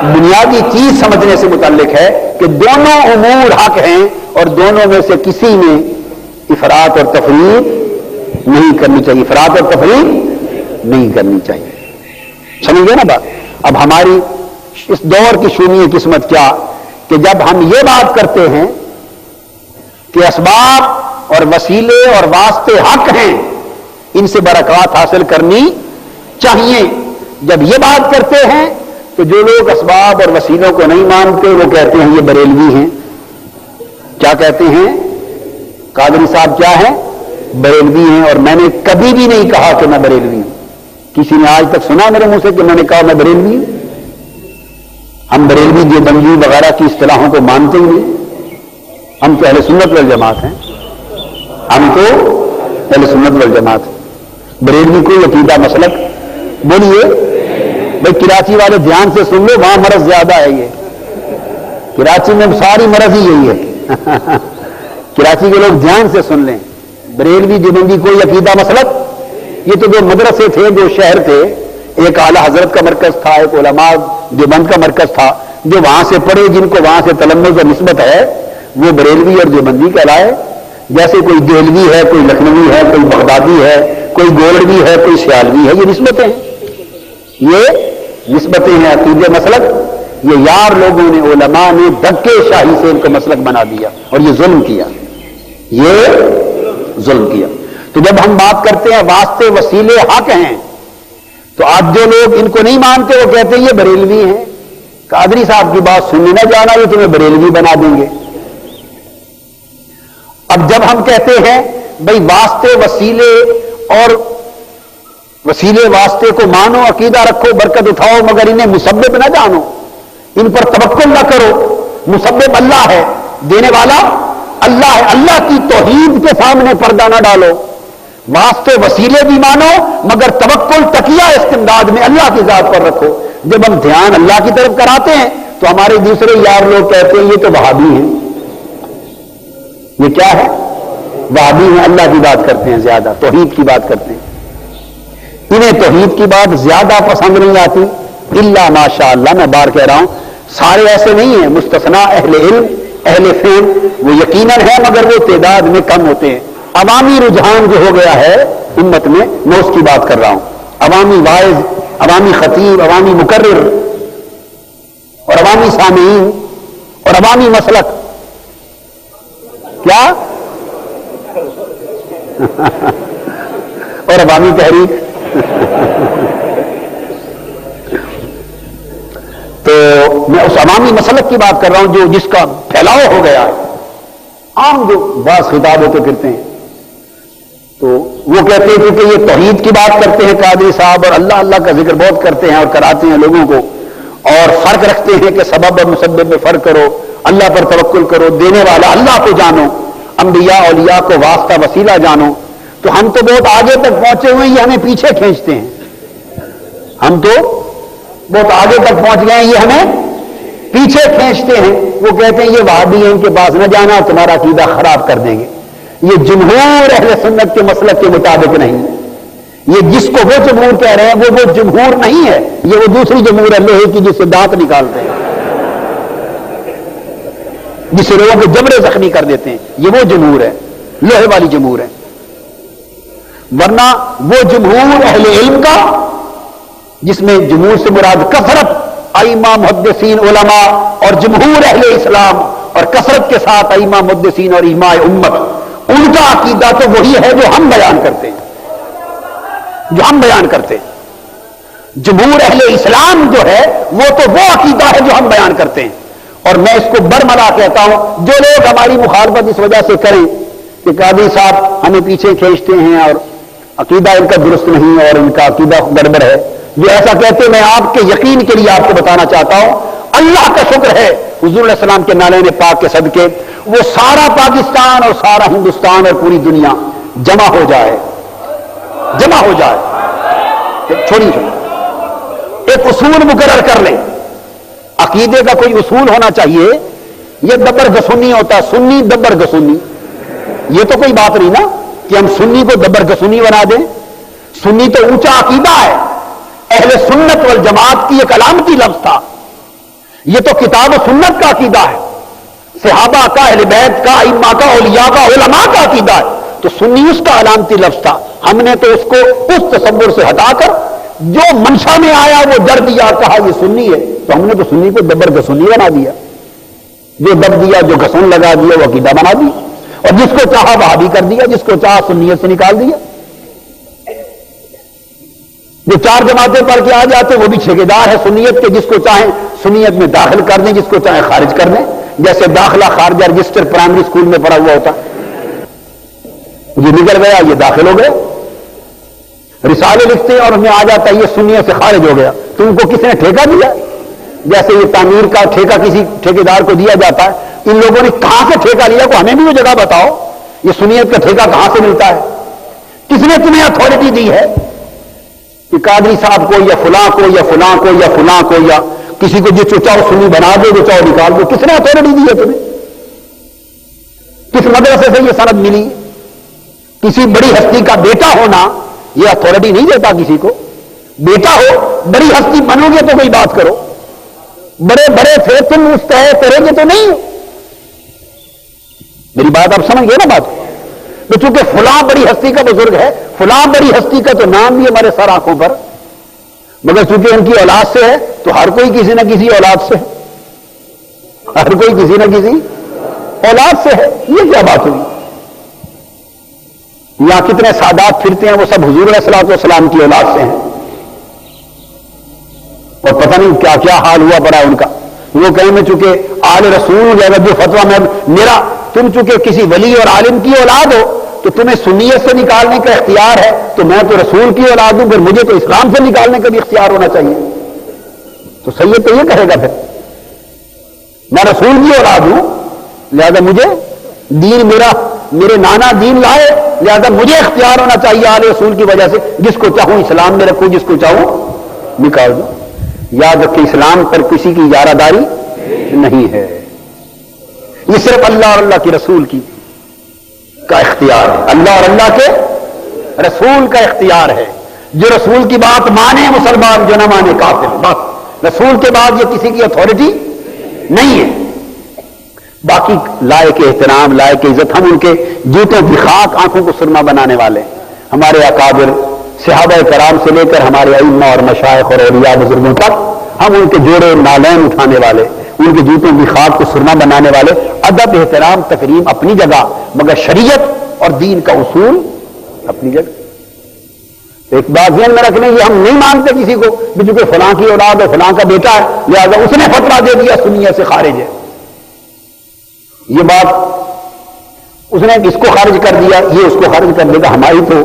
بنیادی چیز سمجھنے سے متعلق ہے کہ دونوں امور حق ہیں اور دونوں میں سے کسی میں افراط اور تفریط نہیں کرنی چاہیے، افراط اور تفریط نہیں کرنی چاہیے. سمجھ گئے نا بات؟ اب ہماری اس دور کی شومی قسمت کیا کہ جب ہم یہ بات کرتے ہیں کہ اسباب اور وسیلے اور واسطے حق ہیں، ان سے برکات حاصل کرنی چاہیے، جب یہ بات کرتے ہیں تو جو لوگ اسباب اور وسیلوں کو نہیں مانتے وہ کہتے ہیں یہ بریلوی ہیں. کیا کہتے ہیں؟ قادری صاحب کیا ہیں؟ بریلوی ہیں. اور میں نے کبھی بھی نہیں کہا کہ میں بریلوی ہوں. کسی نے آج تک سنا میرے منہ سے کہ میں نے کہا میں بریلوی ہوں؟ ہم بریلوی دیوبندی وغیرہ کی اصطلاحوں کو مانتے ہی نہیں. ہم تو اہل سنت والجماعت ہیں، ہم تو اہل سنت والجماعت ہیں. بریلوی کوئی عقیدہ مسلک بولیے بھائی. کراچی والے دھیان سے سن لو، وہاں مرض زیادہ ہے. یہ کراچی میں ساری مرض ہی یہی ہے. کراچی کے لوگ دھیان سے سن لیں. بریلوی دیوبندی کوئی عقیدہ مسلک، یہ تو جو مدرسے تھے، جو شہر تھے، ایک اعلی حضرت کا مرکز تھا، ایک علماء دیوبند کا مرکز تھا، جو وہاں سے پڑھے، جن کو وہاں سے تلمذ اور نسبت ہے، وہ بریلوی اور دیوبندی کہلائے. جیسے کوئی دہلوی ہے، کوئی لکھنوی ہے، کوئی بغدادی ہے، کوئی گولڑوی ہے، کوئی سیالوی ہے. یہ نسبتیں ہیں، یہ نسبتیں ہیں. عقیدے مسلک یہ یار لوگوں نے، علماء نے دھکے شاہی سے ان کو مسلک بنا دیا اور یہ ظلم کیا، یہ ظلم کیا. تو جب ہم بات کرتے ہیں واسطے وسیلے حق ہیں، تو آج جو لوگ ان کو نہیں مانتے وہ کہتے ہیں یہ بریلوی ہیں. قادری صاحب کی بات سننے نہ جانا، یہ تمہیں بریلوی بنا دیں گے. اب جب ہم کہتے ہیں بھئی واسطے وسیلے اور وسیلے واسطے کو مانو، عقیدہ رکھو، برکت اٹھاؤ، مگر انہیں مسبب نہ جانو، ان پر توکل نہ کرو. مسبب اللہ ہے، دینے والا اللہ ہے. اللہ کی توحید کے سامنے پردہ نہ ڈالو. واسطے وسیلے بھی مانو، مگر توکل تکیہ استمداد میں اللہ کی ذات پر رکھو. جب ہم دھیان اللہ کی طرف کراتے ہیں تو ہمارے دوسرے یار لوگ کہتے ہیں یہ تو وہابی ہیں. یہ کیا ہے؟ وہابی ہیں. اللہ کی بات کرتے ہیں زیادہ، توحید کی بات کرتے ہیں. انہیں توحید کی بات زیادہ پسند نہیں آتی. الا ماشاء اللہ، میں بار کہہ رہا ہوں، سارے ایسے نہیں ہیں. مستثنا اہل علم، اہل فہم وہ یقیناً ہے، مگر وہ تعداد میں کم ہوتے ہیں. عوامی رجحان جو ہو گیا ہے امت میں اس کی بات کر رہا ہوں. عوامی واعظ، عوامی خطیب، عوامی مقرر اور عوامی سامعین اور عوامی مسلک کیا اور عوامی تحریک. تو میں اس عوامی مسلک کی بات کر رہا ہوں جو جس کا پھیلاؤ ہو گیا ہے. عام جو بعض خطاب ہوتے پھرتے ہیں تو وہ کہتے ہیں کہ یہ توحید کی بات کرتے ہیں قادری صاحب، اور اللہ اللہ کا ذکر بہت کرتے ہیں اور کراتے ہیں لوگوں کو، اور فرق رکھتے ہیں کہ سبب اور مسبب میں فرق کرو، اللہ پر توکل کرو، دینے والا اللہ کو جانو، انبیاء اولیاء کو واسطہ وسیلہ جانو. تو ہم تو بہت آگے تک پہنچے ہوئے ہیں، یہ ہمیں پیچھے کھینچتے ہیں. ہم تو بہت آگے تک پہنچ گئے ہیں، یہ ہمیں پیچھے کھینچتے ہیں. وہ کہتے ہیں یہ وہابی ہیں، ان کے پاس نہ جانا، تمہارا عقیدہ خراب کر دیں گے. یہ جمہور اہل سنت کے مسلک کے مطابق نہیں. یہ جس کو وہ جمہور کہہ رہے ہیں وہ جمہور نہیں ہے، یہ وہ دوسری جمہور ہے لوہے کی، جس سے دانت نکالتے ہیں، جس سے لوگوں کے جبڑے زخمی کر دیتے ہیں. یہ وہ جمہور ہے، لوہے والی جمہور ہے. ورنہ وہ جمہور اہل علم کا، جس میں جمہور سے مراد کثرت ائمہ محدثین علماء اور جمہور اہل اسلام، اور کثرت کے ساتھ ائمہ محدثین اور ائمہ امت، ان کا عقیدہ تو وہی ہے جو ہم بیان کرتے ہیں. جمہور اہل اسلام جو ہے وہ تو وہ عقیدہ ہے جو ہم بیان کرتے ہیں. اور میں اس کو برملا کہتا ہوں، جو لوگ ہماری مخالفت اس وجہ سے کریں کہ قاضی صاحب ہمیں پیچھے کھینچتے ہیں اور عقیدہ ان کا درست نہیں اور ان کا عقیدہ گڑبڑ ہے، جو ایسا کہتے ہیں، میں آپ کے یقین کے لیے آپ کو بتانا چاہتا ہوں، اللہ کا شکر ہے حضور علیہ السلام کے نالین پاک کے صدقے وہ سارا پاکستان اور سارا ہندوستان اور پوری دنیا جمع ہو جائے. چھوڑی ایک اصول مقرر کر لیں. عقیدے کا کوئی اصول ہونا چاہیے. یہ دبر گسونی ہوتا ہے، سنی دبر گسونی. یہ تو کوئی بات نہیں نا کہ ہم سنی کو دبر گسونی بنا دیں. سنی تو اونچا عقیدہ ہے، اہل سنت والجماعت کی ایک علامتی لفظ تھا. یہ تو کتاب و سنت کا عقیدہ ہے، صحابہ کا، اہل بیت کا، ائمہ کا، اولیاء کا، علماء کا عقیدہ ہے. تو سنی اس کا علامتی لفظ تھا. ہم نے تو اس کو اس تصور سے ہٹا کر جو منشا میں آیا وہ جڑ دیا، کہا یہ سنی ہے. تو ہم نے تو سنی کو دبر گسنی بنا دیا، جو دب دیا، جو گسن لگا دیا، وہ عقیدہ بنا دیا، اور جس کو چاہا وہابی کر دیا، جس کو چاہا سنیت سے نکال دیا. جو 4 جماعتیں پڑھ کے آ جاتے وہ بھی ٹھیکیدار ہے سنیت کے، جس کو چاہیں سنیت میں داخل کر دیں، جس کو چاہیں خارج کر دیں. جیسے داخلہ خارجہ رجسٹر پرائمری اسکول میں پڑھا ہوا ہوتا، یہ نکل گیا، یہ داخل ہو گیا. رسالے لکھتے ہیں اور ہمیں آ جاتا ہے یہ سنیت سے خارج ہو گیا. تم کو کس نے ٹھیکہ دیا؟ جیسے یہ تعمیر کا ٹھیکہ کسی ٹھیکیدار کو دیا جاتا ہے، ان لوگوں نے کہاں سے ٹھیکہ لیا؟ کو ہمیں بھی وہ جگہ بتاؤ، یہ سنیت کا ٹھیکہ کہاں سے ملتا ہے؟ کس نے تمہیں اتھارٹی دی ہے کہ قادری صاحب کو یا فلاں کو یا فلاں کو یا فلاں کو یا کسی کو جو چاہو سنی بنا دو، جو چاہو نکال دو؟ کس نے اتھارٹی دی ہے تمہیں؟ کس مدرسے سے یہ سند ملی؟ کسی بڑی ہستی کا بیٹا ہونا یہ اتھارٹی نہیں دیتا کسی کو. بیٹا ہو، بڑی ہستی بنو گے تو کوئی بات کرو. بڑے بڑے تھے تم مستحق کرو گے تو نہیں. میری بات آپ سمجھ گئے نا بات؟ تو چونکہ فلاں بڑی ہستی کا بزرگ ہے، فلاں بڑی ہستی کا تو نام بھی ہمارے سر آنکھوں پر، مگر چونکہ ان کی اولاد سے ہے تو ہر کوئی کسی نہ کسی اولاد سے ہے، ہر کوئی کسی نہ کسی اولاد سے ہے. یہ کیا بات ہوئی؟ یہاں کتنے سادات پھرتے ہیں، وہ سب حضور علیہ الصلوۃ والسلام کی اولاد سے ہیں، اور پتہ نہیں کیا کیا حال ہوا پڑا ان کا. وہ کہیں میں چونکہ آل رسول جو فتویٰ میں میرا، تم چونکہ کسی ولی اور عالم کی اولاد ہو تو تمہیں سنیت سے نکالنے کا اختیار ہے، تو میں تو رسول کی اولاد ہوں، پھر مجھے تو اسلام سے نکالنے کا بھی اختیار ہونا چاہیے. تو سید تو یہ کہے گا پھر میں رسول کی اولاد ہوں، لہذا مجھے دین میرے نانا دین لائے، لہذا مجھے اختیار ہونا چاہیے آل رسول کی وجہ سے، جس کو چاہوں اسلام میں رکھوں، جس کو چاہوں نکال دوں. یاد رکھیں اسلام پر کسی کی اجارہ داری نہیں ہے، یہ صرف اللہ اور اللہ کے رسول کا اختیار ہے. اللہ اور اللہ کے رسول کا اختیار ہے. جو رسول کی بات مانے مسلمان، جو نہ مانے کافر. بس رسول کے بعد یہ کسی کی اتھارٹی نہیں ہے. باقی لائق احترام، لائق عزت، ہم ان کے جوتوں کی خاک آنکھوں کو سرما بنانے والے، ہمارے اکابر صحابہ کرام سے لے کر ہمارے ائمہ اور مشائخ اور اولیاء بزرگوں تک ہم ان کے جوڑے نالین اٹھانے والے، ان کے جوتوں کی خاک کو سرما بنانے والے. ادب، احترام، تکریم اپنی جگہ، مگر شریعت اور دین کا اصول اپنی جگہ. ایک بات ذہن میں رکھنے، یہ ہم نہیں مانتے کسی کو کہ چونکہ فلاں کی اولاد ہے، فلاں کا بیٹا ہے، لہٰذا اس نے فتویٰ دے دیا سنیت سے خارج ہے. یہ بات اس نے اس کو خارج کر دیا، یہ اس کو خارج کر دے گا. ہماری تو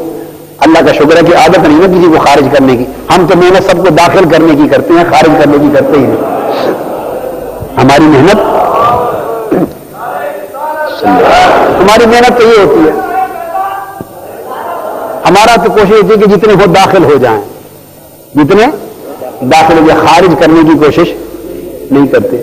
اللہ کا شکر ہے کہ عادت نہیں ہے کسی کو خارج کرنے کی. ہم تو محنت سب کو داخل کرنے کی کرتے ہیں، خارج کرنے کی کرتے ہی نہیں. ہماری محنت تو یہ ہوتی ہے، ہمارا تو کوشش ہوتی ہے کہ جتنے وہ داخل ہو جائیں، جتنے داخل ہو جائیں، خارج کرنے کی کوشش نہیں کرتے.